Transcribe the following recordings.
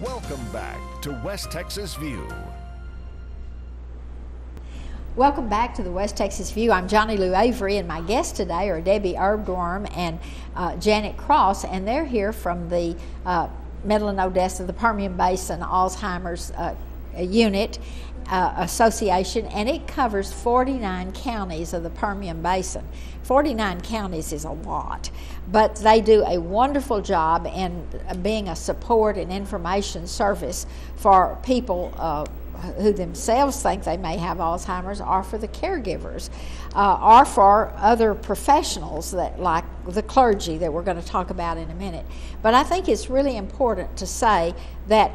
Welcome back to West Texas View. Welcome back to the West Texas View. I'm Johnny Lou Avery, and my guests today are Debbie Erdworm and Janet Cross, and they're here from the Midland Odessa, the Permian Basin Alzheimer's Unit Association, and it covers 49 counties of the Permian Basin. 49 counties is a lot, but they do a wonderful job in being a support and information service for people who themselves think they may have Alzheimer's, or for the caregivers, or for other professionals that, like the clergy that we're going to talk about in a minute. But I think it's really important to say that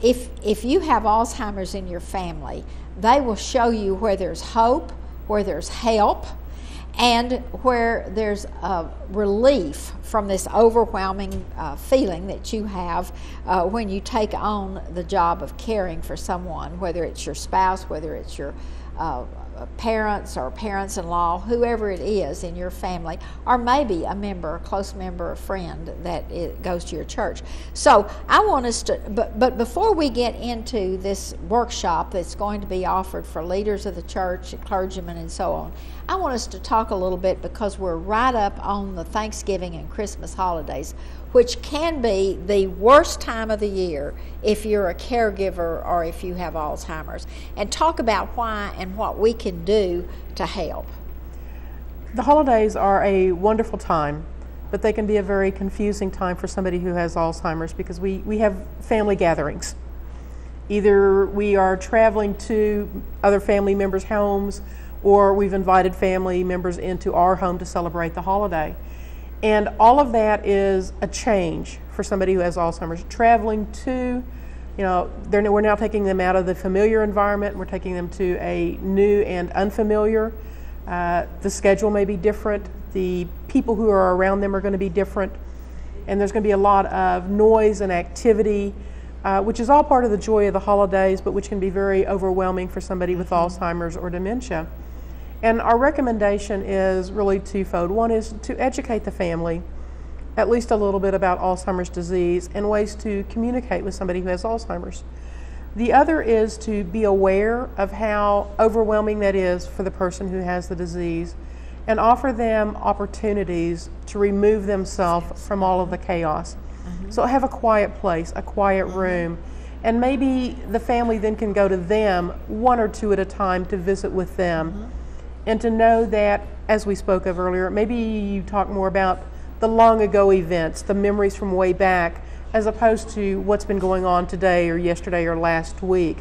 if you have Alzheimer's in your family, they will show you where there's hope, where there's help, and where there's relief from this overwhelming feeling that you have when you take on the job of caring for someone, whether it's your spouse, whether it's your parents or parents-in-law, whoever it is in your family, or maybe a member, a close member, a friend that goes to your church. So I want us to, but before we get into this workshop that's going to be offered for leaders of the church, clergymen, and so on, I want us to talk a little bit, because we're right up on the Thanksgiving and Christmas holidays, which can be the worst time of the year if you're a caregiver or if you have Alzheimer's, and talk about why and what we can do to help. The holidays are a wonderful time, but they can be a very confusing time for somebody who has Alzheimer's, because we have family gatherings. Either we are traveling to other family members' homes, or we've invited family members into our home to celebrate the holiday. And all of that is a change for somebody who has Alzheimer's. Traveling to, we're now taking them out of the familiar environment, we're taking them to a new and unfamiliar. The schedule may be different, the people who are around them are going to be different, and there's going to be a lot of noise and activity, which is all part of the joy of the holidays, but which can be very overwhelming for somebody with Alzheimer's or dementia. And our recommendation is really twofold. One is to educate the family at least a little bit about Alzheimer's disease and ways to communicate with somebody who has Alzheimer's. The other is to be aware of how overwhelming that is for the person who has the disease, and offer them opportunities to remove themselves from all of the chaos. So have a quiet place, a quiet room, and maybe the family then can go to them one or two at a time to visit with them. And to know that, as we spoke of earlier, maybe you talk more about the long ago events, the memories from way back, as opposed to what's been going on today or yesterday or last week.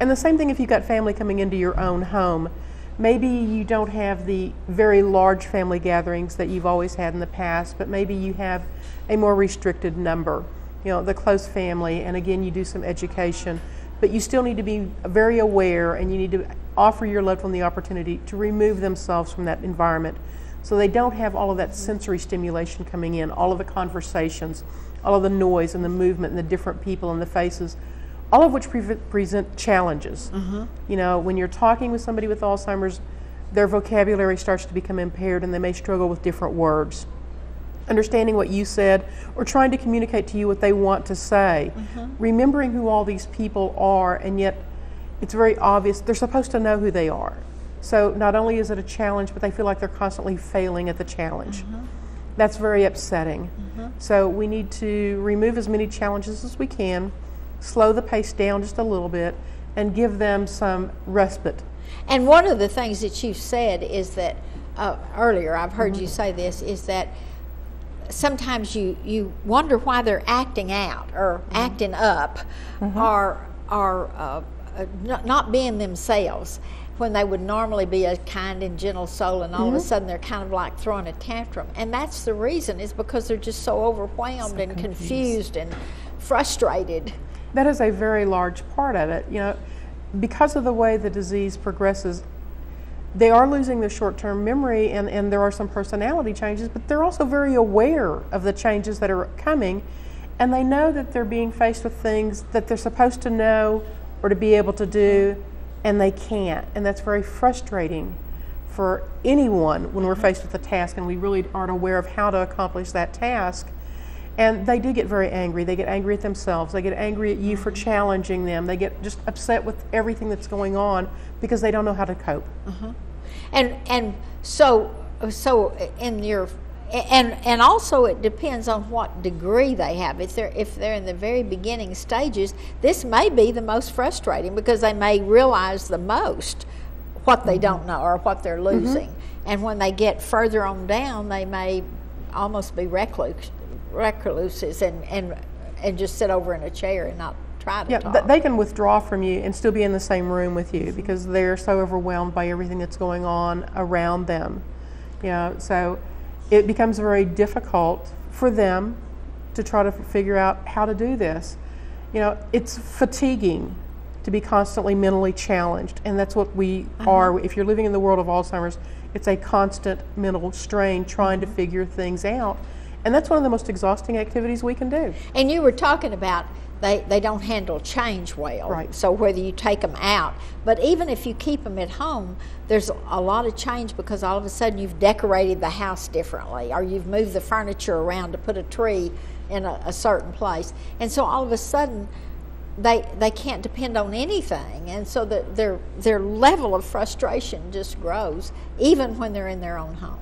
And the same thing if you've got family coming into your own home. Maybe you don't have the very large family gatherings that you've always had in the past, but maybe you have a more restricted number, the close family, and again, you do some education. But you still need to be very aware, and you need to offer your loved one the opportunity to remove themselves from that environment, so they don't have all of that sensory stimulation coming in, all of the conversations, all of the noise and the movement and the different people and the faces, all of which present challenges. When you're talking with somebody with Alzheimer's, their vocabulary starts to become impaired, and they may struggle with different words. Understanding what you said, or trying to communicate to you what they want to say. Remembering who all these people are, and yet it's very obvious they're supposed to know who they are. So not only is it a challenge, but they feel like they're constantly failing at the challenge. That's very upsetting. So we need to remove as many challenges as we can, slow the pace down just a little bit, and give them some respite. And one of the things that you said is that, earlier I've heard you say this, is that sometimes you wonder why they're acting out or acting up, or not being themselves, when they would normally be a kind and gentle soul, and all of a sudden they're kind of like throwing a tantrum. And that's the reason, is because they're just so overwhelmed and confused and frustrated. That is a very large part of it. Because of the way the disease progresses, they are losing their short-term memory, and there are some personality changes, but they're also very aware of the changes that are coming, and they know that they're being faced with things that they're supposed to know or to be able to do, and they can't. And that's very frustrating for anyone when we're faced with a task and we really aren't aware of how to accomplish that task. And they do get very angry. They get angry at themselves. They get angry at you for challenging them. They get just upset with everything that's going on because they don't know how to cope. And so in your and also it depends on what degree they have. If they're in the very beginning stages, this may be the most frustrating because they may realize the most what they don't know or what they're losing. And when they get further on down, they may almost be recluses and just sit over in a chair and not try to talk. They can withdraw from you and still be in the same room with you because they're so overwhelmed by everything that's going on around them. So it becomes very difficult for them to try to figure out how to do this. It's fatiguing to be constantly mentally challenged, and that's what we are. If you're living in the world of Alzheimer's, it's a constant mental strain trying to figure things out. And that's one of the most exhausting activities we can do. And you were talking about they don't handle change well. Right. So whether you take them out, but even if you keep them at home, there's a lot of change because all of a sudden you've decorated the house differently, or you've moved the furniture around to put a tree in a certain place. And so all of a sudden they can't depend on anything, and so their level of frustration just grows, even when they're in their own home.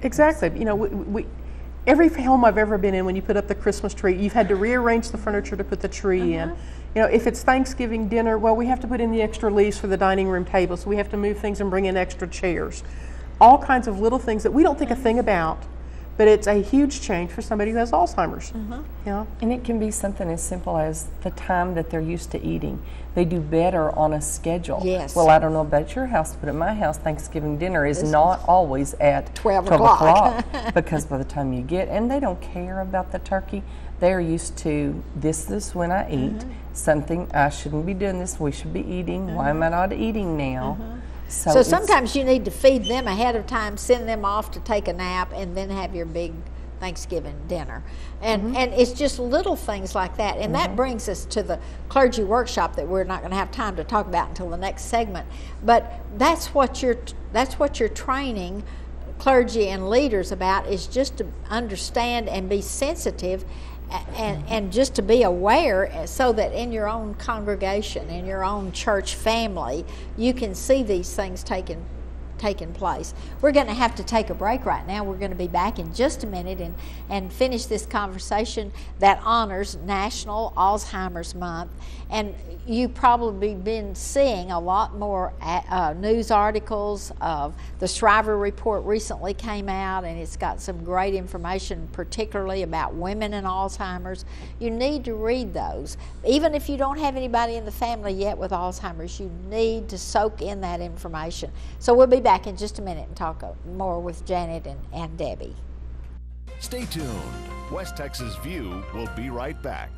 Exactly. Every home I've ever been in, when you put up the Christmas tree, you've had to rearrange the furniture to put the tree in. If it's Thanksgiving dinner, well, we have to put in the extra leaves for the dining room table, so we have to move things and bring in extra chairs. All kinds of little things that we don't think a thing about, but it's a huge change for somebody who has Alzheimer's. And it can be something as simple as the time that they're used to eating. They do better on a schedule. Yes. Well, I don't know about your house, but at my house, Thanksgiving dinner is not always at 12 o'clock because by the time you get, and they don't care about the turkey. They're used to, this is when I eat, something, I shouldn't be doing this, we should be eating, why am I not eating now? So sometimes you need to feed them ahead of time, send them off to take a nap, and then have your big Thanksgiving dinner. And it's just little things like that. And that brings us to the clergy workshop that we're not going to have time to talk about until the next segment. But that's what you're training clergy and leaders about, is just to understand and be sensitive and just to be aware, so that in your own congregation, in your own church family, you can see these things taking place. We're going to have to take a break right now. We're going to be back in just a minute and finish this conversation that honors National Alzheimer's Month. And you've probably been seeing a lot more news articles. The Shriver Report recently came out, and it's got some great information, particularly about women and Alzheimer's. You need to read those. Even if you don't have anybody in the family yet with Alzheimer's, you need to soak in that information. So we'll be back in just a minute and talk more with Janet and Debbie. Stay tuned. West Texas View will be right back.